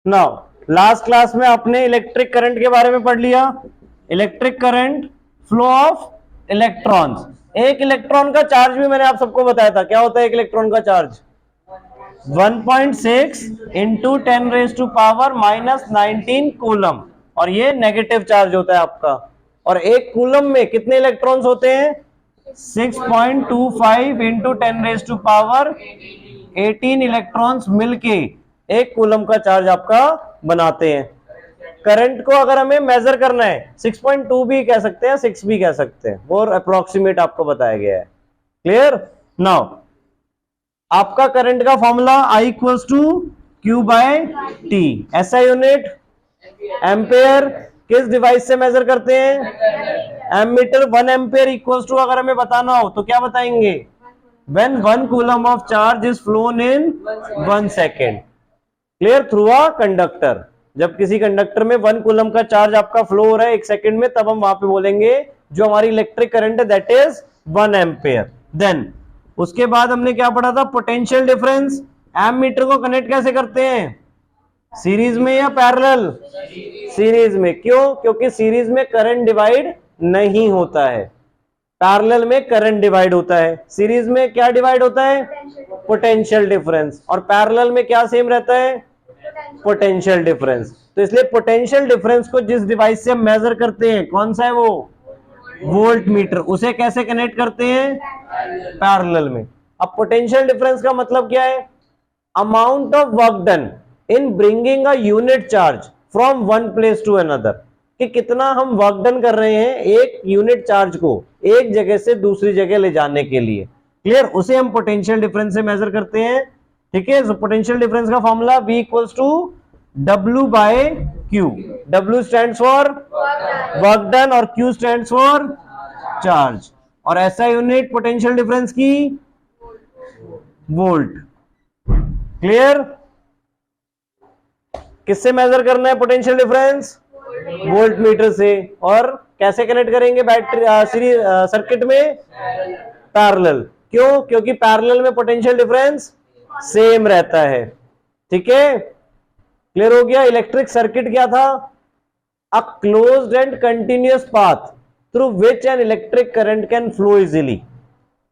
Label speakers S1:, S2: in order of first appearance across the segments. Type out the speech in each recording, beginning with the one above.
S1: Now last class में आपने electric current के बारे में पढ़ लिया। Electric current, flow of electrons. एक इलेक्ट्रॉन का चार्ज भी मैंने आप सबको बताया था, क्या होता है एक इलेक्ट्रॉन का चार्ज? 1.6 इंटू 10⁻⁻19 कूलम, और ये नेगेटिव चार्ज होता है आपका। और एक कूलम में कितने इलेक्ट्रॉन्स होते हैं? 6.25 इंटू 10⁻18 इलेक्ट्रॉन्स मिलके एक कूलम का चार्ज आपका बनाते हैं। करंट को अगर हमें मेजर करना है, 6.2 भी कह सकते हैं, 6 भी कह सकते हैं, वो अप्रोक्सीमेट आपको बताया गया है। क्लियर? नाउ आपका करंट का formula I equals to Q by T. ऐसा यूनिट एम्पेयर किस डिवाइस से मेजर करते हैं? एमीटर। 1 एम्पेयर इक्वल्स टू अगर हमें बताना हो तो क्या बताएंगे? When 1 coulomb of charge is flown in 1 second. Clear? Through a conductor. जब किसी कंडक्टर में 1 कूलम का चार्ज आपका फ्लो हो रहा है 1 सेकंड में, तब हम वहां पे बोलेंगे जो हमारी इलेक्ट्रिक करंट है दैट इज 1 एम्पेयर। देन उसके बाद हमने क्या पढ़ा था? Potential difference. एमीटर को कनेक्ट कैसे करते हैं? सीरीज में या पैरेलल? सीरीज में। क्यों? क्योंकि सीरीज में करंट डिवाइड नहीं होता है, पैरेलल में करंट डिवाइड होता है। सीरीज में क्या डिवाइड होता है? Potential difference. और पैरेलल में क्या सेम रहता है? Potential difference. तो इसलिए पोटेंशियल डिफरेंस को जिस डिवाइस से हम मेजर करते हैं, कौन सा है वो? Volt meter. उसे कैसे कनेक्ट करते हैं? पैरेलल में। अब पोटेंशियल डिफरेंस का मतलब क्या है? Amount of work done in bringing a unit charge from one place to another, कि कितना हम वर्क डन कर रहे हैं एक यूनिट चार्ज को एक जगह से दूसरी जगह ले जाने के लिए। क्लियर? उसे हम पोटेंशियल डिफरेंस से मेजर करते हैं। ठीक है? सो पोटेंशियल डिफरेंस का formula V equals to W by Q। W stands for work done और Q स्टैंड्स फॉर चार्ज। और ऐसा यूनिट पोटेंशियल डिफरेंस की वोल्ट। क्लियर? किससे मेजर करना है पोटेंशियल डिफरेंस? वोल्ट मीटर से। और कैसे कनेक्ट करेंगे बैटरी सीरीज सर्किट में? पैरेलल। क्यों? क्योंकि पैरेलल में पोटेंशियल डिफरेंस सेम रहता है। ठीक है? क्लियर हो गया? इलेक्ट्रिक सर्किट क्या था? A closed end continuous path through which an electric current can flow easily.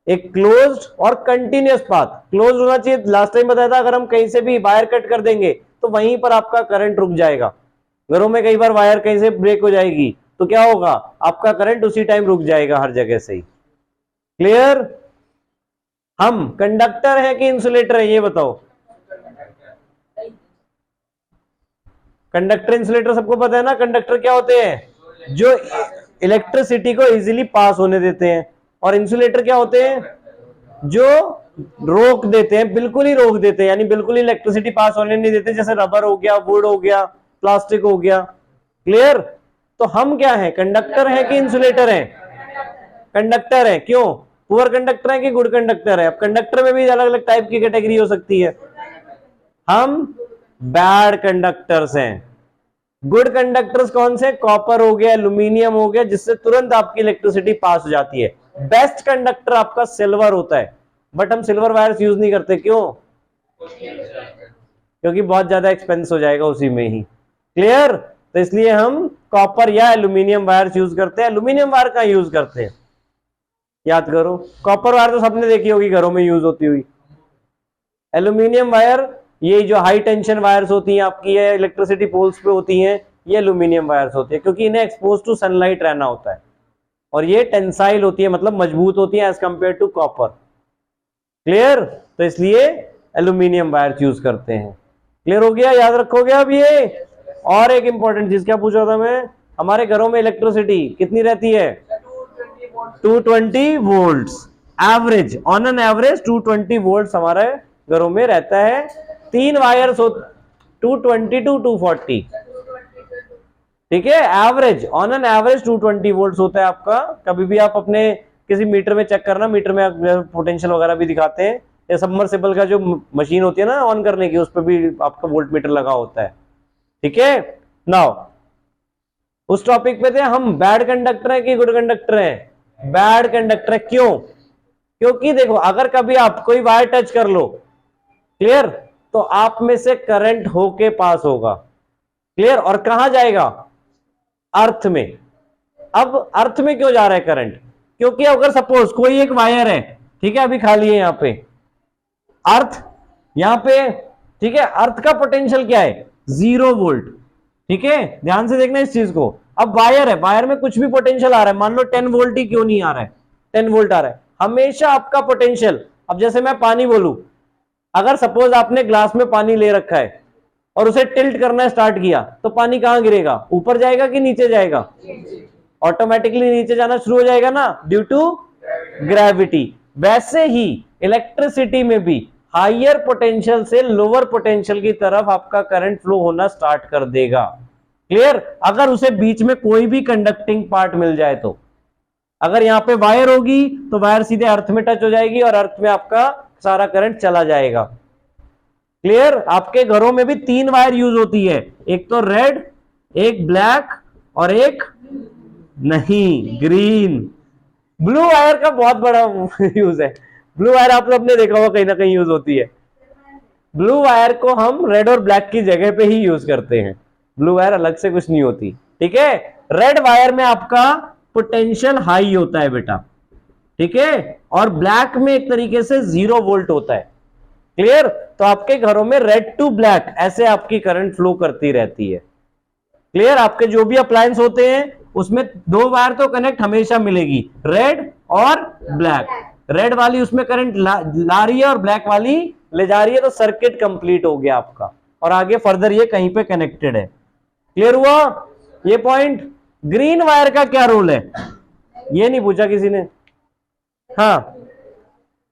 S1: एक क्लोज्ड और कंटिन्यूअस पाथ। क्लोज होना चाहिए, लास्ट टाइम बताया था, अगर हम कहीं से भी वायर कट कर देंगे तो वहीं पर आपका करंट रुक जाएगा। घरों में कई बार वायर कहीं से ब्रेक हो जाएगी तो क्या होगा? आपका करंट उसी टाइम रुक जाएगा हर जगह से ही। क्लियर? हम कंडक्टर है कि इंसुलेटर है ये बताओ? कंडक्टर इंसुलेटर सबको पता है ना। कंडक्टर क्या होते हैं? जो इलेक्ट्रिसिटी को इजीली पास होने देते हैं। और इंसुलेटर क्या होते हैं? जो रोक देते हैं, बिल्कुल ही रोक देते हैं, यानी बिल्कुल ही इलेक्ट्रिसिटी पास होने नहीं देते, जैसे रबर हो गया, वुड हो गया, प्लास्टिक हो गया। क्लियर? तो हम क्या है? कंडक्टर है कि इंसुलेटर है? कंडक्टर है। क्यों? पुअर कंडक्टर है कि गुड कंडक्टर है? अब कंडक्टर में भी अलग अलग टाइप की कैटेगरी हो सकती है। हम बैड कंडक्टर्स हैं। गुड कंडक्टर्स कौन से? कॉपर हो गया, एल्यूमिनियम हो गया, जिससे तुरंत आपकी इलेक्ट्रिसिटी पास हो जाती है। बेस्ट कंडक्टर आपका सिल्वर होता है, बट हम सिल्वर वायर्स यूज नहीं करते। क्यों? क्योंकि बहुत ज्यादा एक्सपेंस हो जाएगा उसी में ही। क्लियर? तो इसलिए हम कॉपर या एल्यूमिनियम वायर्स यूज करते हैं। एल्यूमिनियम वायर का यूज करते हैं, याद करो। कॉपर वायर तो सबने देखी होगी घरों में यूज होती हुई। एल्यूमिनियम वायर, ये जो हाई टेंशन वायर्स होती हैं आपकी, ये इलेक्ट्रिसिटी पोल्स पे होती हैं, ये एल्यूमिनियम वायर्स होती है, क्योंकि इन्हें एक्सपोज टू सनलाइट रहना होता है। और ये टेंसाइल होती है, मतलब मजबूत होती है as compare to copper. Clear? तो इसलिए एल्यूमिनियम वायर्स यूज करते हैं। क्लियर हो गया? याद रखोगे अब ये। और एक इंपॉर्टेंट चीज क्या पूछ रहा था मैं? हमारे घरों में इलेक्ट्रिसिटी कितनी रहती है? 220 volts average. On an average 220 volts हमारे घरों में रहता है। 3 वायर्स हो, 220 टू 240। ठीक है? Average, on an average 220 volts होता है आपका। कभी भी आप अपने किसी मीटर में चेक करना, मीटर में पोटेंशियल वगैरह भी दिखाते हैं, या सबमर्सिबल का जो मशीन होती है ना ऑन करने की, उस पर भी आपका वोल्ट मीटर लगा होता है। ठीक है? नाउ उस टॉपिक पे थे हम। बैड कंडक्टर है कि गुड कंडक्टर है? बैड कंडक्टर है। क्यों? क्योंकि देखो, अगर कभी आप कोई वायर टच कर लो, क्लियर, तो आप में से करंट होके पास होगा। क्लियर? और कहां जाएगा? अर्थ में। अब अर्थ में क्यों जा रहा है करंट? क्योंकि अगर सपोज कोई एक वायर है, ठीक है, अभी खाली है यहां पे अर्थ, यहां पे, ठीक है, अर्थ का पोटेंशियल क्या है? 0 वोल्ट। ठीक है, ध्यान से देखना इस चीज को। अब वायर है, वायर में कुछ भी पोटेंशियल आ रहा है, मान लो 10 वोल्ट ही क्यों नहीं आ रहा है, 10 वोल्ट आ रहा है, हमेशा आपका पोटेंशियल, अब जैसे मैं पानी बोलूं, अगर सपोज आपने ग्लास में पानी ले रखा है और उसे टिल्ट करना स्टार्ट किया, तो पानी कहां गिरेगा? ऊपर जाएगा कि नीचे जाएगा? ऑटोमेटिकली नीचे जाना शुरू हो जाएगा ना, ड्यू टू ग्रेविटी। वैसे ही इलेक्ट्रिसिटी में भी हायर पोटेंशियल से लोअर पोटेंशियल की तरफ आपका करंट फ्लो होना स्टार्ट कर देगा। क्लियर? अगर उसे बीच में कोई भी कंडक्टिंग पार्ट मिल जाए तो, अगर यहां पे वायर होगी तो वायर सीधे अर्थ में टच हो जाएगी और अर्थ में आपका सारा करंट चला जाएगा। क्लियर? आपके घरों में भी 3 वायर यूज होती है, एक तो रेड, एक ब्लैक और एक नहीं ग्रीन। ब्लू वायर का बहुत बड़ा यूज है। ब्लू वायर आप लोग ने देखा होगा कहीं ना कहीं यूज होती है। ब्लू वायर को हम रेड और ब्लैक की जगह पे ही यूज करते हैं, ब्लू वायर अलग से कुछ नहीं होती। ठीक है? रेड वायर में आपका पोटेंशियल हाई होता है बेटा, ठीक है, और ब्लैक में एक तरीके से 0 वोल्ट होता है। क्लियर? तो आपके घरों में रेड टू ब्लैक ऐसे आपकी करंट फ्लो करती रहती है। क्लियर? आपके जो भी अप्लायंस होते हैं उसमें 2 वायर तो कनेक्ट हमेशा मिलेगी, रेड और ब्लैक। रेड वाली उसमें करंट ला रही है और ब्लैक वाली ले जा रही है, तो सर्किट कंप्लीट हो गया आपका, और आगे फर्दर ये कहीं पे कनेक्टेड है। क्लियर हुआ ये पॉइंट? ग्रीन वायर का क्या रोल है, ये नहीं पूछा किसी ने। हाँ,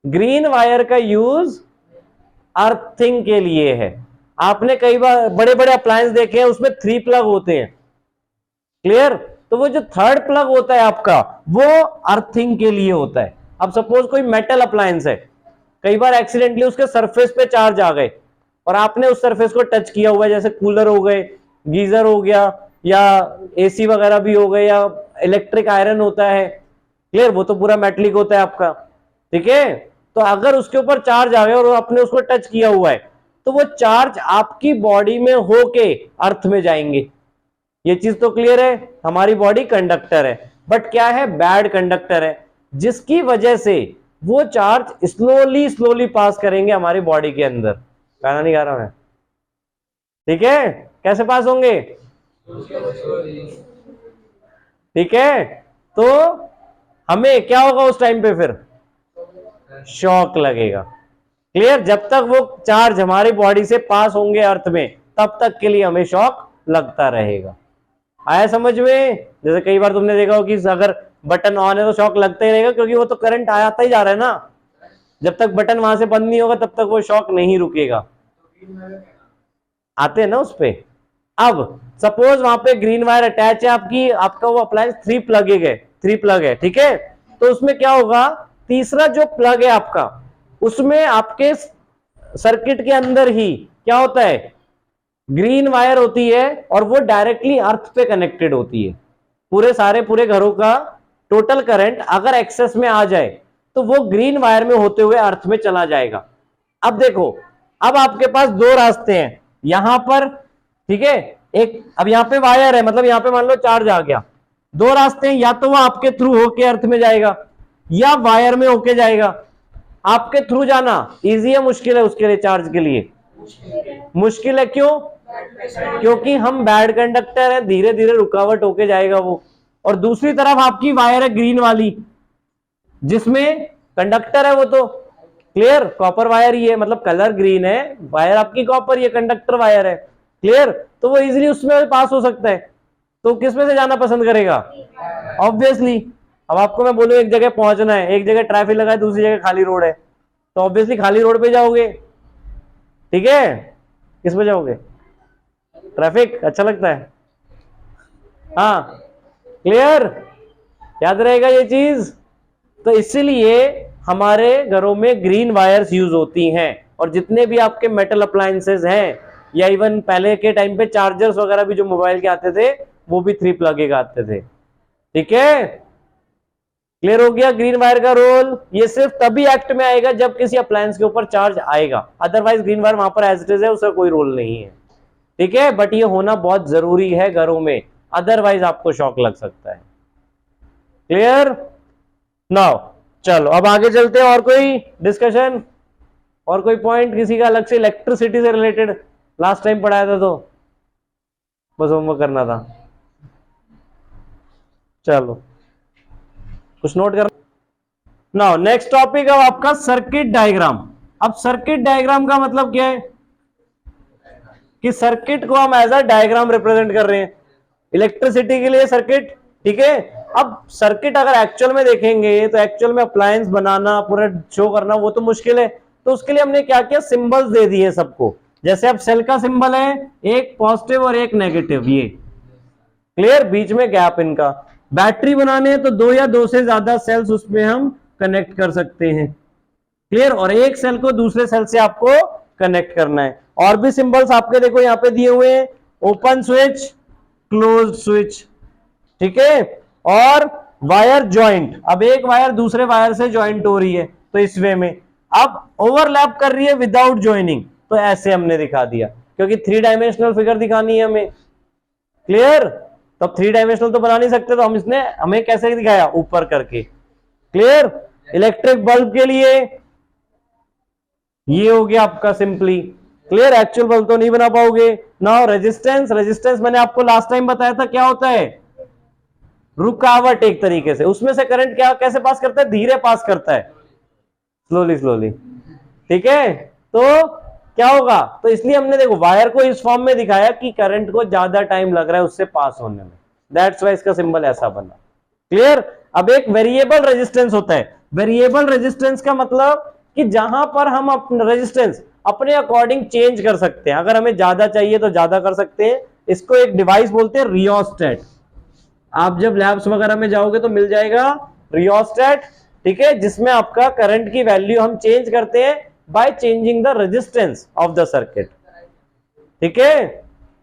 S1: ग्रीन वायर का यूज अर्थिंग के लिए है। आपने कई बार बड़े बड़े अप्लायंस देखे हैं, उसमें 3 प्लग होते हैं। क्लियर? तो वो जो 3rd प्लग होता है आपका, वो अर्थिंग के लिए होता है। अब सपोज कोई मेटल अप्लायंस है, कई बार एक्सीडेंटली उसके सरफेस पे चार्ज आ गए और आपने उस सरफेस को टच किया हुआ है, जैसे कूलर हो गए, गीजर हो गया, या एसी वगैरह भी हो गए, या इलेक्ट्रिक आयरन होता है। क्लियर? वो तो पूरा मेटलिक होता है आपका। ठीक है? तो अगर उसके ऊपर चार्ज आ गया और आपने उसको टच किया हुआ है, तो वो चार्ज आपकी बॉडी में होके अर्थ में जाएंगे। ये चीज तो क्लियर है? हमारी बॉडी कंडक्टर है, बट क्या है? बैड कंडक्टर है, जिसकी वजह से वो चार्ज स्लोली स्लोली पास करेंगे हमारी बॉडी के अंदर। गाना नहीं गा रहा मैं, ठीक है? कैसे पास होंगे? ठीक है, तो हमें क्या होगा उस टाइम पे? फिर शॉक लगेगा। क्लियर? जब तक वो चार्ज हमारी बॉडी से पास होंगे अर्थ में, तब तक के लिए हमें शॉक लगता रहेगा। आया समझ में? जैसे कई बार तुमने देखा हो कि अगर बटन ऑन है तो शॉक लगता ही रहेगा, क्योंकि वो तो करंट आता ही जा रहा है ना। जब तक बटन वहां से बंद नहीं होगा तब तक वो शॉक नहीं रुकेगा। आते हैं ना उस पे। अब सपोज वहां पे ग्रीन वायर अटैच है आपकी, आपका वो अप्लायंस 3 प्लग है, ठीक है? तो उसमें क्या होगा? तीसरा जो प्लग है आपका, उसमें आपके सर्किट के अंदर ही क्या होता है? ग्रीन वायर होती है, और वो डायरेक्टली अर्थ पे कनेक्टेड होती है। पूरे घरों का टोटल करंट अगर एक्सेस में आ जाए तो वो ग्रीन वायर में होते हुए अर्थ में चला जाएगा। अब देखो, अब आपके पास 2 रास्ते हैं यहां पर, ठीक है? एक, अब यहां पे वायर है, मतलब यहां पे मान लो चार्ज आ गया। 2 रास्ते हैं, या तो वो आपके थ्रू होके अर्थ में जाएगा या वायर में होके जाएगा। आपके थ्रू जाना इजी है मुश्किल है? उसके लिए चार्ज के लिए मुश्किल है। क्यों? क्योंकि हम बैड कंडक्टर है, धीरे धीरे रुकावट होके जाएगा वो। और दूसरी तरफ आपकी वायर है ग्रीन वाली, जिसमें कंडक्टर है वो तो। क्लियर? कॉपर वायर ही है, मतलब कलर ग्रीन है, वायर आपकी कॉपर, ये कंडक्टर वायर है। क्लियर? तो वो इजीली उसमें पास हो सकता है। तो किस में से जाना पसंद करेगा? ऑब्वियसली। अब आपको मैं बोलूं एक जगह पहुंचना है, एक जगह ट्रैफिक लगा है, दूसरी जगह खाली रोड है, तो ऑब्वियसली खाली रोड पे जाओगे। ठीक है? किस पे जाओगे? ट्रैफिक अच्छा लगता है। हाँ, क्लियर? याद रहेगा ये चीज। तो इसीलिए हमारे घरों में ग्रीन वायर्स यूज होती हैं, और जितने भी आपके मेटल अप्लायंसेस हैं, या इवन पहले के टाइम पे चार्जर्स वगैरह भी जो मोबाइल के आते थे, वो भी 3 प्लग आते थे। ठीक है? क्लियर हो गया ग्रीन वायर का रोल? ये सिर्फ तभी एक्ट में आएगा जब किसी अप्लायंस के ऊपर चार्ज आएगा, अदरवाइज ग्रीन वायर वहां पर एज इट इज है, उसका कोई रोल नहीं है। ठीक है, बट ये होना बहुत जरूरी है घरों में, अदरवाइज आपको शॉक लग सकता है। क्लियर? नाउ चलो अब आगे चलते हैं। और कोई डिस्कशन, और कोई पॉइंट किसी का अलग से इलेक्ट्रिसिटी से रिलेटेड? लास्ट टाइम पढ़ाया था तो बस होमवर्क करना था। चलो कुछ नोट कर। नाउ नेक्स्ट टॉपिक अब आपका सर्किट डायग्राम। अब सर्किट डायग्राम का मतलब क्या है कि सर्किट को हम एज अ डायग्राम रिप्रेजेंट कर रहे हैं इलेक्ट्रिसिटी के लिए सर्किट। ठीक है, अब सर्किट अगर एक्चुअल में देखेंगे तो एक्चुअल में अप्लायंस बनाना, पूरा शो करना वो तो मुश्किल है, तो उसके लिए हमने क्या किया, सिंबल्स दे दिए सबको। जैसे अब सेल का सिंबल है, एक पॉजिटिव और एक नेगेटिव, ये क्लियर, बीच में गैप इनका। बैटरी बनाने हैं तो दो या दो से ज्यादा सेल्स उसमें हम कनेक्ट कर सकते हैं, क्लियर, और एक सेल को दूसरे सेल से आपको कनेक्ट करना है। और भी सिंबल्स आपके देखो यहां पे दिए हुए हैं, ओपन स्विच, क्लोज्ड स्विच, ठीक है, और वायर ज्वाइंट। अब एक वायर दूसरे वायर से ज्वाइंट हो रही है तो इस वे में, अब ओवरलैप कर रही है विदाउट ज्वाइनिंग तो ऐसे हमने दिखा दिया, क्योंकि 3 डायमेंशनल फिगर दिखानी है हमें। क्लियर? तो अब 3 डायमेंशनल तो बना नहीं सकते, तो हम इसने हमें कैसे दिखाया, ऊपर करके। क्लियर? इलेक्ट्रिक बल्ब के लिए ये हो गया आपका सिंपली। क्लियर? एक्चुअल बल्ब तो नहीं बना पाओगे। नाउ रेजिस्टेंस, रेजिस्टेंस मैंने आपको लास्ट टाइम बताया था क्या होता है, रुकावट एक तरीके से, उसमें से करंट क्या कैसे पास करता है, धीरे पास करता है, स्लोली स्लोली। ठीक है, तो क्या होगा, तो इसलिए हमने देखो वायर को इस फॉर्म में दिखाया कि करंट को ज्यादा टाइम लग रहा है उससे पास होने में, दैट्स वाई इसका सिंबल ऐसा बना। क्लियर? अब एक वेरिएबल रेजिस्टेंस होता है। वेरिएबल रेजिस्टेंस का मतलब कि जहां पर हम रेजिस्टेंस अपने अकॉर्डिंग चेंज कर सकते हैं, अगर हमें ज्यादा चाहिए तो ज्यादा कर सकते हैं। इसको एक डिवाइस बोलते हैं रियोस्टेट। आप जब लैब्स वगैरह में जाओगे तो मिल जाएगा रियोस्टेट, ठीक है, जिसमें आपका करंट की वैल्यू हम चेंज करते हैं by changing the resistance of the circuit. ठीक है,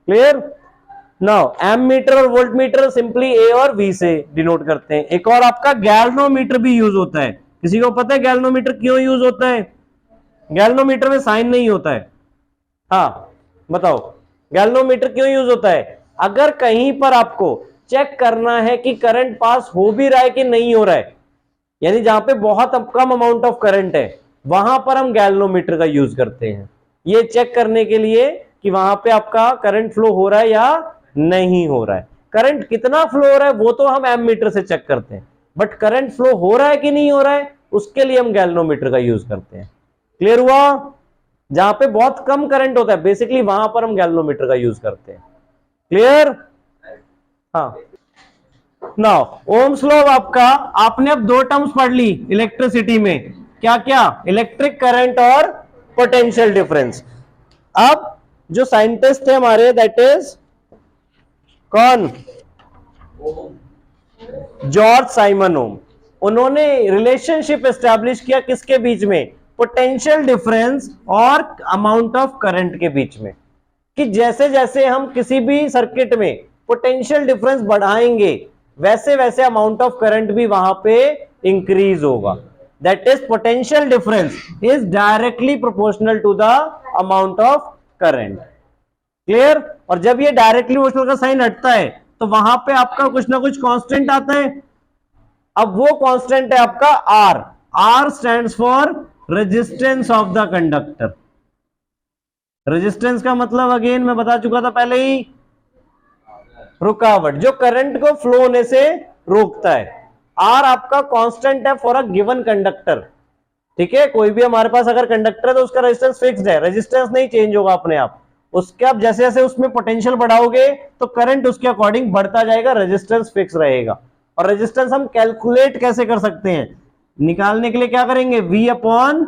S1: क्लियर? नाउ एमीटर और वोल्ट मीटर सिंपली ए और वी से डिनोट करते हैं। एक और आपका गैल्वेनोमीटर भी यूज होता है। किसी को पता है गैल्वेनोमीटर क्यों यूज होता है? गैल्वेनोमीटर में साइन नहीं होता है। हाँ बताओ, गैल्वेनोमीटर क्यों यूज होता है? अगर कहीं पर आपको चेक करना है कि करंट पास हो भी रहा है कि नहीं हो रहा है, यानी जहां पे बहुत कम अमाउंट ऑफ करंट है, वहां पर हम गैल्वेनोमीटर का यूज करते हैं, ये चेक करने के लिए कि वहां पे आपका करंट फ्लो हो रहा है या नहीं हो रहा है। करंट कितना फ्लो हो रहा है वो तो हम एमीटर से चेक करते हैं, बट करंट फ्लो हो रहा है कि नहीं हो रहा है उसके लिए हम गैल्वेनोमीटर का यूज करते हैं। क्लियर हुआ? जहां पे बहुत कम करंट होता है बेसिकली वहां पर हम गैल्वेनोमीटर का यूज करते हैं। क्लियर? हाँ, नाउ ओम्स लॉ आपका, आपने अब 2 टर्म्स पढ़ ली इलेक्ट्रिसिटी में, क्या क्या, इलेक्ट्रिक करंट और पोटेंशियल डिफरेंस। अब जो साइंटिस्ट है हमारे, दैट इज कौन, जॉर्ज साइमन ओम, उन्होंने रिलेशनशिप एस्टैब्लिश किया किसके बीच में, पोटेंशियल डिफरेंस और अमाउंट ऑफ करंट के बीच में, कि जैसे जैसे हम किसी भी सर्किट में पोटेंशियल डिफरेंस बढ़ाएंगे वैसे वैसे अमाउंट ऑफ करंट भी वहां पे इंक्रीज होगा। That is potential difference is directly proportional to the amount of current. Clear? और जब ये डायरेक्टली प्रोपोर्शनल का साइन हटता है तो वहां पे आपका कुछ ना कुछ कांस्टेंट आता है। अब वो कांस्टेंट है आपका R. R stands for resistance of the conductor. Resistance का मतलब अगेन मैं बता चुका था पहले ही, रुकावट, जो करंट को फ्लो होने से रोकता है। आर आपका कांस्टेंट है फॉर अ गिवन कंडक्टर। ठीक है, कोई भी हमारे पास अगर कंडक्टर है तो उसका रेजिस्टेंस फिक्स्ड है, रेजिस्टेंस नहीं चेंज होगा अपने आप। उसके आप जैसे जैसे उसमें पोटेंशियल बढ़ाओगे तो करंट उसके अकॉर्डिंग बढ़ता जाएगा, रेजिस्टेंस फिक्स रहेगा। और रेजिस्टेंस हम कैलकुलेट कैसे कर सकते हैं, निकालने के लिए क्या करेंगे, V अपॉन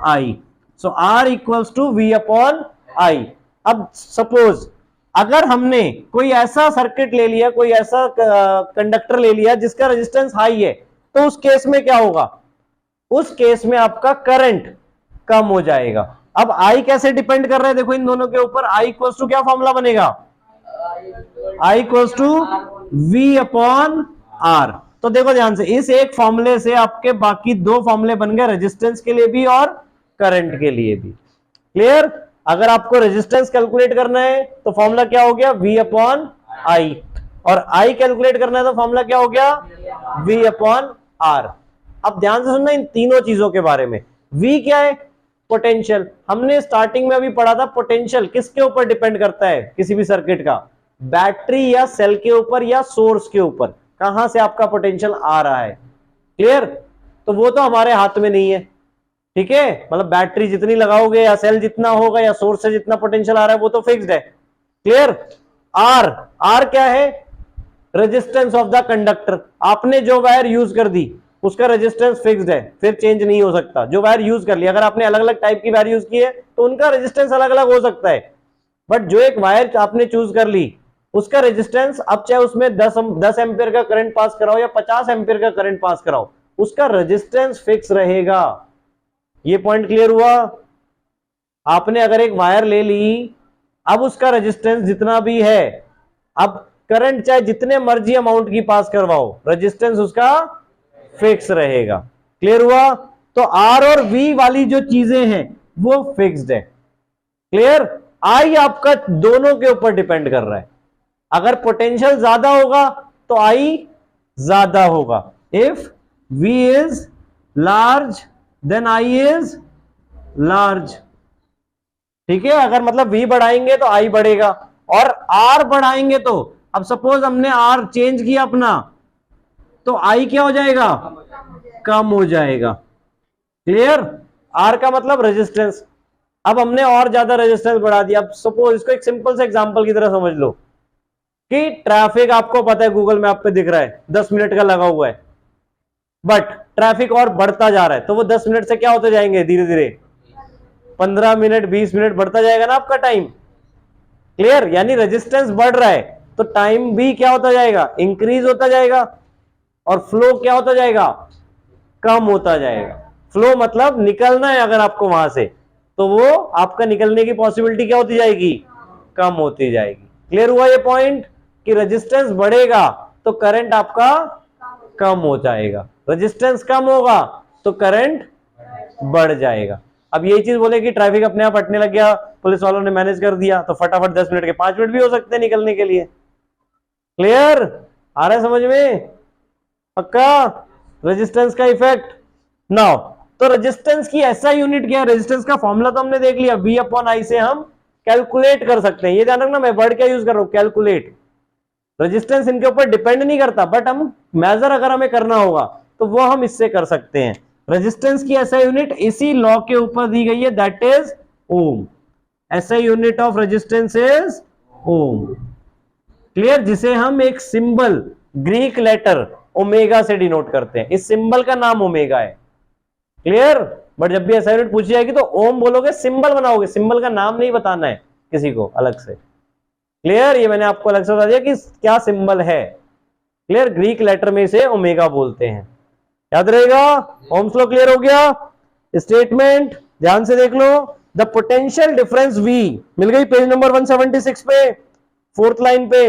S1: आई। सो R equals to V upon I. अब सपोज अगर हमने कोई ऐसा सर्किट ले लिया, कोई ऐसा कंडक्टर ले लिया जिसका रेजिस्टेंस हाई है, तो उस केस में क्या होगा, उस केस में आपका करंट कम हो जाएगा। अब आई कैसे डिपेंड कर रहा है, देखो इन दोनों के ऊपर। आई इक्वल्स टू क्या फॉर्मूला बनेगा, I equals to V upon R. तो देखो ध्यान से, इस एक फॉर्मूले से आपके बाकी दो फॉर्मूले बन गए, रेजिस्टेंस के लिए भी और करंट के लिए भी। क्लियर? अगर आपको रेजिस्टेंस कैलकुलेट करना है तो फॉर्मूला क्या हो गया, V अपॉन आई, और I कैलकुलेट करना है तो फॉर्मूला क्या हो गया, V अपॉन R। अब ध्यान से सुनना इन तीनों चीजों के बारे में। V क्या है, पोटेंशियल। हमने स्टार्टिंग में अभी पढ़ा था पोटेंशियल किसके ऊपर डिपेंड करता है किसी भी सर्किट का, बैटरी या सेल के ऊपर या सोर्स के ऊपर, कहां से आपका पोटेंशियल आ रहा है। क्लियर? तो वो तो हमारे हाथ में नहीं है, ठीक है, मतलब बैटरी जितनी लगाओगे या सेल जितना होगा या सोर्स से जितना पोटेंशियल आ रहा है वो तो फिक्स्ड है। क्लियर? आर, आर क्या है, रेजिस्टेंस ऑफ द कंडक्टर। आपने जो वायर यूज कर दी उसका रेजिस्टेंस फिक्स्ड है, फिर चेंज नहीं हो सकता। जो वायर यूज कर लिया, अगर आपने अलग अलग टाइप की वायर यूज की है तो उनका रेजिस्टेंस अलग अलग हो सकता है, बट जो एक वायर आपने चूज कर ली उसका रेजिस्टेंस, अब चाहे उसमें 10 एम्पियर का करंट पास कराओ या 50 एम्पियर का करंट पास कराओ, उसका रेजिस्टेंस फिक्स रहेगा। ये पॉइंट क्लियर हुआ? आपने अगर एक वायर ले ली, अब उसका रेजिस्टेंस जितना भी है, अब करंट चाहे जितने मर्जी अमाउंट की पास करवाओ, रेजिस्टेंस उसका फिक्स रहेगा। क्लियर हुआ? तो आर और वी वाली जो चीजें हैं वो फिक्स्ड है। क्लियर? आई आपका दोनों के ऊपर डिपेंड कर रहा है। अगर पोटेंशियल ज्यादा होगा तो आई ज्यादा होगा। If V is large then I is large. ठीक है, अगर मतलब V बढ़ाएंगे तो I बढ़ेगा, और R बढ़ाएंगे तो, अब सपोज हमने R चेंज किया अपना, तो I क्या हो जाएगा, कम हो जाएगा। क्लियर? R का मतलब रेजिस्टेंस। अब हमने और ज्यादा रेजिस्टेंस बढ़ा दिया। अब सपोज इसको एक सिंपल से एग्जांपल की तरह समझ लो कि ट्रैफिक आपको पता है गूगल मैप पे दिख रहा है 10 मिनट का लगा हुआ है, बट ट्रैफिक और बढ़ता जा रहा है, तो वो 10 मिनट से क्या होते जाएंगे, धीरे धीरे 15 मिनट 20 मिनट बढ़ता जाएगा ना आपका टाइम। क्लियर? यानी रेजिस्टेंस बढ़ रहा है तो टाइम भी क्या होता जाएगा, इंक्रीज होता जाएगा, और फ्लो क्या होता जाएगा, कम होता जाएगा। फ्लो मतलब निकलना है अगर आपको वहां से, तो वो आपका निकलने की पॉसिबिलिटी क्या होती जाएगी, कम होती जाएगी। क्लियर हुआ ये पॉइंट कि रेजिस्टेंस बढ़ेगा तो करंट आपका कम हो जाएगा, रेजिस्टेंस कम होगा तो करंट बढ़ जाएगा। अब यही चीज बोले कि ट्रैफिक अपने आप हटने लग गया, पुलिस वालों ने मैनेज कर दिया, तो फटाफट 10 मिनट के 5 मिनट भी हो सकते हैं निकलने के लिए। क्लियर? आ रहा है समझ में? पक्का? रेजिस्टेंस का इफेक्ट। नाउ तो रेजिस्टेंस की ऐसा यूनिट क्या है, रेजिस्टेंस का फॉर्मूला तो हमने देख लिया, V अपॉन आई से हम कैलकुलेट कर सकते हैं। ये ध्यान रखना, मैं वर्ड क्या यूज कर रहा हूं, कैलकुलेट। रेजिस्टेंस इनके ऊपर डिपेंड नहीं करता, बट हम मेजर अगर हमें करना होगा तो वो हम इससे कर सकते हैं। रेजिस्टेंस की ऐसा यूनिट इसी लॉ के ऊपर दी गई है, दैट इज ओम। ऐसा unit of resistance is ohm. Clear? जिसे हम एक सिंबल, ग्रीक लेटर ओमेगा से डिनोट करते हैं। इस सिंबल का नाम ओमेगा है। क्लियर? बट जब भी ऐसा यूनिट पूछी जाएगी तो ओम बोलोगे, सिंबल बनाओगे, सिंबल का नाम नहीं बताना है किसी को अलग से। क्लियर? ये मैंने आपको अलग से बता दिया कि क्या सिंबल है। क्लियर? ग्रीक लेटर में से ओमेगा बोलते हैं, याद रहेगा। ओम्स लॉ क्लियर हो गया। स्टेटमेंट ध्यान से देख लो, द पोटेंशियल डिफरेंस V मिल गई पेज नंबर 176 पे, फोर्थ लाइन पे,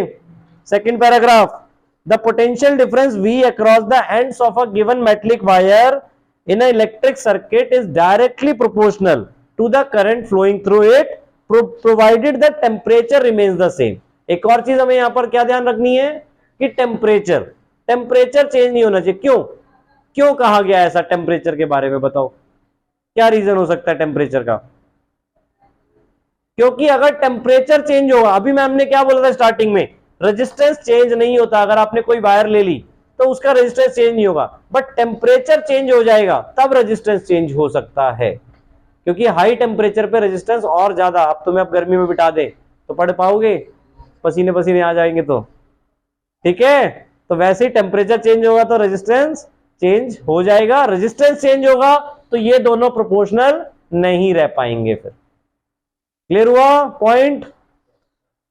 S1: second paragraph. The potential difference V across the ends of a given metallic wire in an electric circuit is directly proportional to the current flowing through it provided the temperature remains the same। एक और चीज हमें यहां पर क्या ध्यान रखनी है कि टेम्परेचर चेंज नहीं होना चाहिए। क्यों? क्यों कहा गया ऐसा टेम्परेचर के बारे में, बताओ क्या रीजन हो सकता है टेम्परेचर का? क्योंकि अगर टेम्परेचर चेंज होगा, अभी मैं हमने क्या बोला था स्टार्टिंग में, रेजिस्टेंस चेंज नहीं होता। अगर आपने कोई वायर ले ली तो उसका रेजिस्टेंस चेंज नहीं होगा, बट टेम्परेचर चेंज हो जाएगा तब रेजिस्टेंस चेंज हो सकता है। क्योंकि हाई टेम्परेचर पे रेजिस्टेंस और ज्यादा, अब तुम्हें अब गर्मी में बिठा दे तो पढ़ पाओगे, पसीने पसीने आ जाएंगे तो, ठीक है। तो वैसे ही टेम्परेचर चेंज होगा तो रेजिस्टेंस चेंज हो जाएगा, रेजिस्टेंस चेंज होगा तो ये दोनों प्रोपोर्शनल नहीं रह पाएंगे फिर। क्लियर हुआ पॉइंट?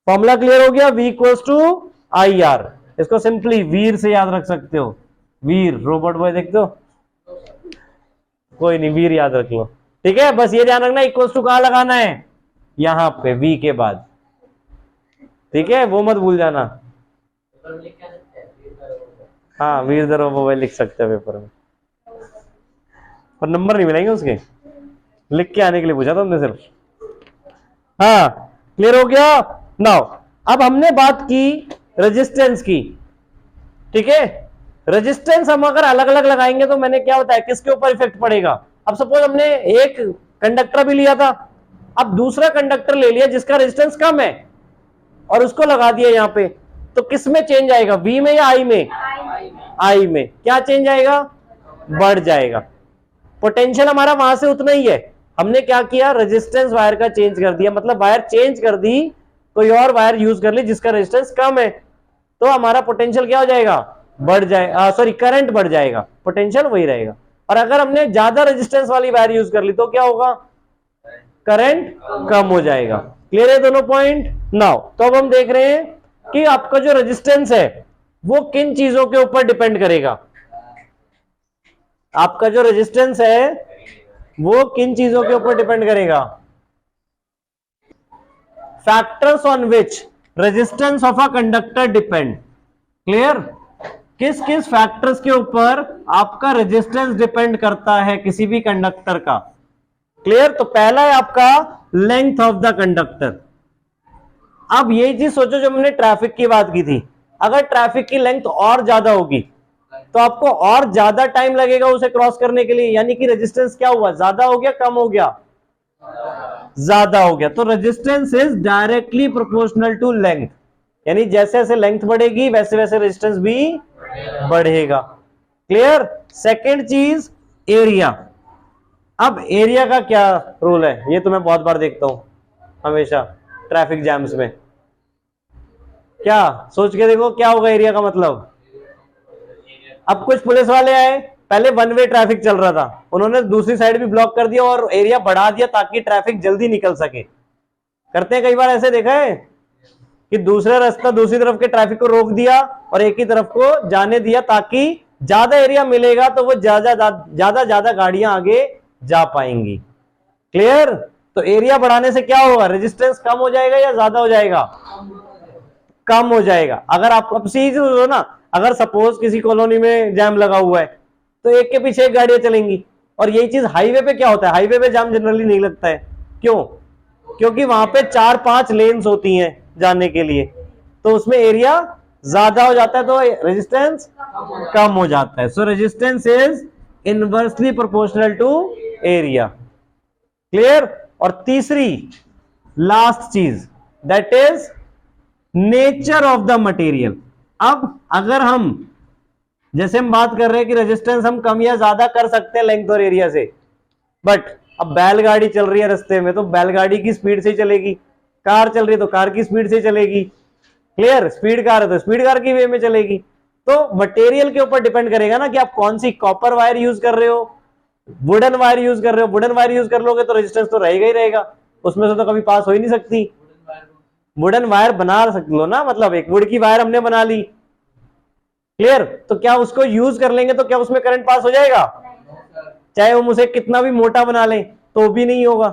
S1: फॉर्मूला क्लियर हो गया, V equals to I R. इसको सिंपली वीर से याद रख सकते हो, वीर, रोबोट बॉय देखते हो, कोई नहीं, वीर याद रख लो, ठीक है। बस ये ध्यान रखना इक्वल्स टू कहां लगाना है, यहां पे V के बाद, ठीक है, वो मत भूल जाना। हाँ, वीर धर्मोपवाई लिख सकते हैं पेपर में, पर नंबर नहीं मिलेंगे उसके, लिख के आने के लिए पूछा था हमने सिर्फ। हाँ, क्लियर हो गया। नाउ अब हमने बात की रेजिस्टेंस की, ठीक है। रेजिस्टेंस हम अगर अलग अलग लगाएंगे तो मैंने क्या बताया किसके ऊपर इफेक्ट पड़ेगा। अब सपोज हमने एक कंडक्टर भी लिया था, अब दूसरा कंडक्टर ले लिया जिसका रेजिस्टेंस कम है और उसको लगा दिया यहां पे, तो किस में चेंज आएगा, वी में या आई में? आई में। क्या चेंज आएगा? बढ़ जाएगा। पोटेंशियल हमारा वहां से उतना ही है, हमने क्या किया, रेजिस्टेंस वायर का चेंज कर दिया, मतलब वायर चेंज कर दी, कोई और वायर यूज कर ली जिसका रेजिस्टेंस कम है, तो हमारा पोटेंशियल क्या हो जाएगा, बढ़ जाएगा, सॉरी करंट बढ़ जाएगा, पोटेंशियल वही रहेगा। और अगर हमने ज्यादा रेजिस्टेंस वाली वायर यूज कर ली तो क्या होगा, करंट कम हो जाएगा। क्लियर है दोनों पॉइंट। नाउ तो अब हम देख रहे हैं कि आपका जो रेजिस्टेंस है वो किन चीजों के ऊपर डिपेंड करेगा। आपका जो रेजिस्टेंस है वो किन चीजों के ऊपर डिपेंड करेगा, factors on which resistance of a conductor depend. Clear, किस किस फैक्टर्स के ऊपर आपका रेजिस्टेंस डिपेंड करता है किसी भी कंडक्टर का। क्लियर, तो पहला है आपका लेंथ ऑफ द कंडक्टर। अब यही चीज सोचो जो हमने ट्रैफिक की बात की थी, अगर ट्रैफिक की लेंथ और ज्यादा होगी तो आपको और ज्यादा टाइम लगेगा उसे क्रॉस करने के लिए, यानी कि रेजिस्टेंस क्या हुआ, ज्यादा हो गया कम हो गया, ज्यादा हो गया। तो resistance is directly proportional to length, यानी जैसे जैसे लेंथ बढ़ेगी वैसे वैसे रेजिस्टेंस भी बढ़ेगा। क्लियर। सेकेंड चीज एरिया। अब एरिया का क्या रोल है, ये तो मैं बहुत बार देखता हूं हमेशा ट्रैफिक जैम्स में। क्या सोच के देखो क्या होगा एरिया का मतलब। अब कुछ पुलिस वाले आए, पहले वन वे ट्रैफिक चल रहा था, उन्होंने दूसरी साइड भी ब्लॉक कर दिया और एरिया बढ़ा दिया ताकि ट्रैफिक जल्दी निकल सके। करते हैं कई बार ऐसे, देखा है कि दूसरा रास्ता दूसरी तरफ के ट्रैफिक को रोक दिया और एक ही तरफ को जाने दिया ताकि ज्यादा एरिया मिलेगा तो वो ज्यादा गाड़ियां आगे जा पाएंगी। क्लियर। तो एरिया बढ़ाने से क्या होगा, रेजिस्टेंस कम हो जाएगा या ज्यादा हो जाएगा, कम हो जाएगा। अगर आप अब सीधे हो ना, अगर सपोज किसी कॉलोनी में जैम लगा हुआ है तो एक के पीछे एक गाड़ियां चलेंगी, और यही चीज हाईवे पे क्या होता है, हाईवे पे जाम जनरली नहीं लगता है, क्यों, क्योंकि वहां पे 4-5 लेन्स होती हैं जाने के लिए, तो उसमें एरिया ज्यादा हो जाता है तो रेजिस्टेंस कम हो जाता है। So resistance is inversely proportional to area. Clear. और तीसरी लास्ट चीज that is nature of the material. अब अगर हम जैसे हम बात कर रहे हैं कि रेजिस्टेंस हम कम या ज्यादा कर सकते हैं लेंथ और एरिया से, बट अब बैलगाड़ी चल रही है रास्ते में तो बैलगाड़ी की स्पीड से चलेगी, कार चल रही है तो कार की स्पीड से चलेगी। क्लियर। स्पीड कार है तो स्पीड कार की वे में चलेगी। तो मटेरियल के ऊपर डिपेंड करेगा ना कि आप कौन सी कॉपर वायर यूज कर रहे हो, वुडन वायर यूज कर रहे हो। वुडन वायर यूज कर लोगे तो रेजिस्टेंस तो रहेगा ही रहेगा, उसमें से तो कभी पास हो ही नहीं सकती। वुडन वायर बना सकते हो ना, मतलब एक वुड की वायर हमने बना ली। क्लियर। तो क्या उसको यूज कर लेंगे तो क्या उसमें करंट पास हो जाएगा, चाहे हम उसे कितना भी मोटा बना लें तो भी नहीं होगा।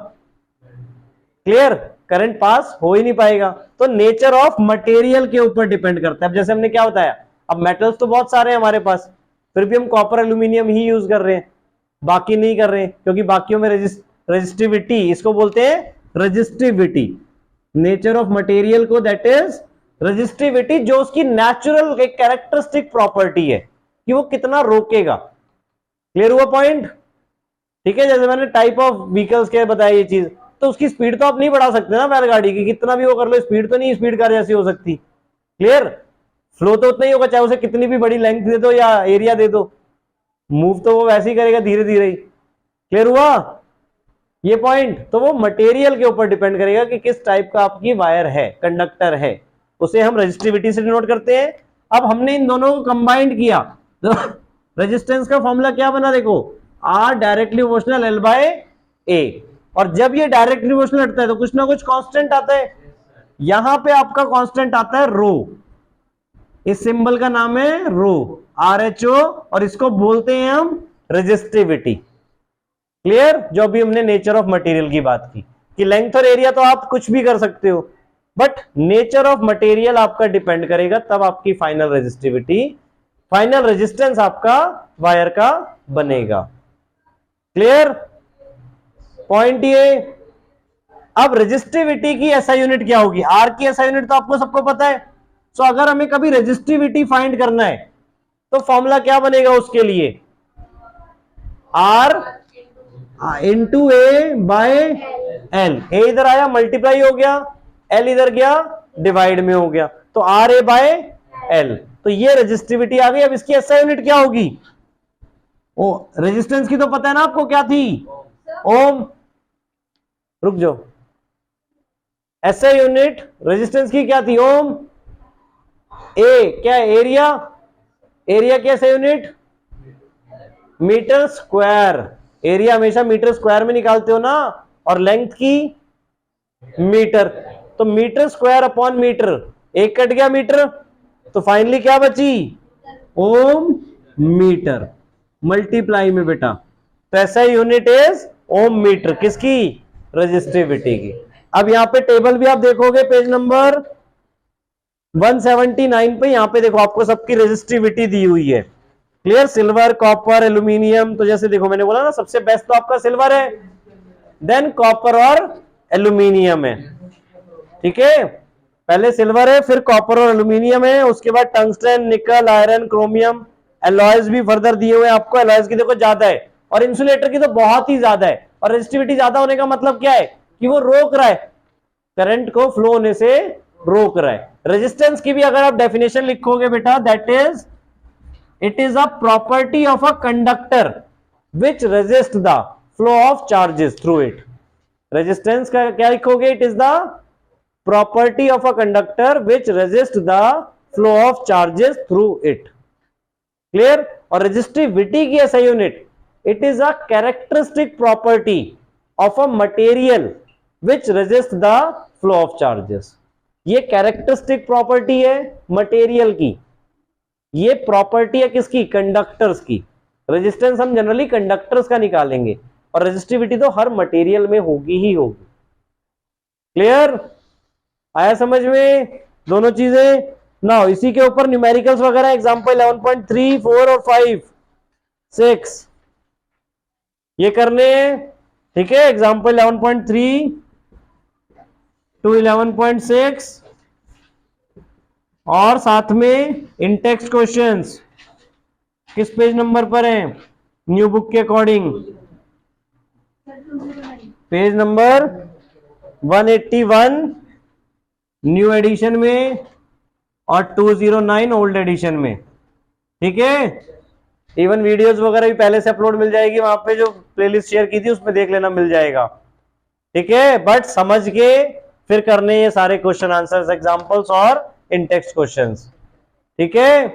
S1: क्लियर। करंट पास हो ही नहीं पाएगा। तो नेचर ऑफ मटेरियल के ऊपर डिपेंड करता है। अब जैसे हमने क्या बताया, अब मेटल्स तो बहुत सारे हैं हमारे पास, फिर भी हम कॉपर एल्यूमिनियम ही यूज कर रहे हैं, बाकी नहीं कर रहे हैं, क्योंकि बाकियों में रेजिस्टिविटी, इसको बोलते हैं रेजिस्टिविटी, नेचर ऑफ मटेरियल को, दैट इज रेजिस्टिविटी, जो उसकी नेचुरल एक कैरेक्टरिस्टिक प्रॉपर्टी है कि वो कितना रोकेगा। क्लियर हुआ पॉइंट। ठीक है। जैसे मैंने टाइप ऑफ व्हीकल्स के बताया ये चीज, तो उसकी स्पीड तो आप नहीं बढ़ा सकते ना बैलगाड़ी की, कितना भी वो कर लो स्पीड तो नहीं स्पीड कार जैसी हो सकती। क्लियर। फ्लो तो उतना ही होगा चाहे उसे कितनी भी बड़ी लेंथ दे दो या एरिया दे दो, मूव तो वो वैसे ही करेगा धीरे धीरे ही। क्लियर हुआ ये पॉइंट। तो वो मटेरियल के ऊपर डिपेंड करेगा कि किस टाइप का आपकी वायर है, कंडक्टर है, उसे हम रेजिस्टिविटी से डिनोट करते हैं। अब हमने इन दोनों को कंबाइंड किया तो रेजिस्टेंस का फॉर्मूला क्या बना, देखो R directly proportional L by A। और जब ये डायरेक्टली प्रोपोर्शनल हटता है तो कुछ ना कुछ कांस्टेंट आता है, यहां पे आपका कांस्टेंट आता है रो, इस सिंबल का नाम है रो, RHO, और इसको बोलते हैं हम रेजिस्टिविटी। क्लियर। जो अभी हमने नेचर ऑफ मटेरियल की बात की कि लेंथ और एरिया तो आप कुछ भी कर सकते हो, बट नेचर ऑफ मटेरियल आपका डिपेंड करेगा, तब आपकी फाइनल रेजिस्टिविटी फाइनल रेजिस्टेंस आपका वायर का बनेगा। क्लियर पॉइंट ये। अब रेजिस्टिविटी की एसआई यूनिट क्या होगी? आर की एसआई यूनिट तो आपको सबको पता है। सो अगर हमें कभी रेजिस्टिविटी फाइंड करना है तो फॉर्मूला क्या बनेगा उसके लिए? R into A by L. A इधर आया मल्टीप्लाई हो गया, एल इधर गया डिवाइड में हो गया, तो आर ए बाय एल। तो ये रेजिस्टिविटी आ गई। अब इसकी एसआई यूनिट क्या होगी? ओ रेजिस्टेंस की तो पता है ना आपको, क्या थी? ओम। रुक जाओ, एसआई यूनिट रेजिस्टेंस की क्या थी? ओम। ए क्या? एरिया। एरिया की SI unit metre square. Area हमेशा मीटर स्क्वायर में निकालते हो ना, और लेंथ की मीटर। तो मीटर स्क्वायर अपॉन मीटर, एक कट गया मीटर, तो फाइनली क्या बची? ओम मीटर मल्टीप्लाई में बेटा। तो ऐसा यूनिट इज ओम मीटर। किसकी? रेजिस्टिविटी की। अब यहां पे टेबल भी आप देखोगे पेज नंबर 179 पे, यहां पे देखो आपको सबकी रेजिस्टिविटी दी हुई है। क्लियर? Silver, copper, aluminium. तो जैसे देखो मैंने बोला ना सबसे बेस्ट तो आपका सिल्वर है, देन कॉपर और एल्यूमिनियम है। ठीक है, पहले सिल्वर है, फिर कॉपर और एल्यूमिनियम है, उसके बाद टंगस्टन, निकल, आयरन, क्रोमियम। एलॉयज भी फर्दर दिए हुए आपको। एलॉयज की देखो ज्यादा है, और इंसुलेटर की तो बहुत ही ज्यादा है। और रेजिस्टिविटी ज्यादा होने का मतलब क्या है? कि वो रोक रहा है, करंट को फ्लो होने से रोक रहा है। रेजिस्टेंस की भी अगर आप डेफिनेशन लिखोगे बेटा, that is it is a property of a conductor which resist the flow of charges through it. Resistance का क्या लिखोगे? It is the property of a conductor which resist the flow of charges through it. Clear? और resistivity की ऐसा unit, it is a characteristic property of a material which resist the flow of charges. ये characteristic property है material की, ये property है किसकी? Conductors की। रेजिस्टेंस हम जनरली कंडक्टर्स का निकालेंगे, और रेजिस्टिविटी तो हर मटेरियल में होगी ही होगी। क्लियर? आया समझ में दोनों चीजें? ना इसी के ऊपर न्यूमेरिकल्स वगैरह एग्जांपल 11.3, 4 और 5, 6 ये करने हैं। ठीक है, एग्जांपल 11.3 टू 11.6 और साथ में इन टेक्स्ट क्वेश्चंस किस पेज नंबर पर है न्यू बुक के according? Page number 181 new edition में और 209 ओल्ड एडिशन में। ठीक है, इवन वीडियोस वगैरह भी पहले से अपलोड मिल जाएगी, वहां पे जो प्लेलिस्ट शेयर की थी उसमें देख लेना, मिल जाएगा। ठीक है, बट समझ के फिर करने ये सारे क्वेश्चन आंसर्स, एग्जांपल्स और इन टेक्स्ट क्वेश्चंस। ठीक है।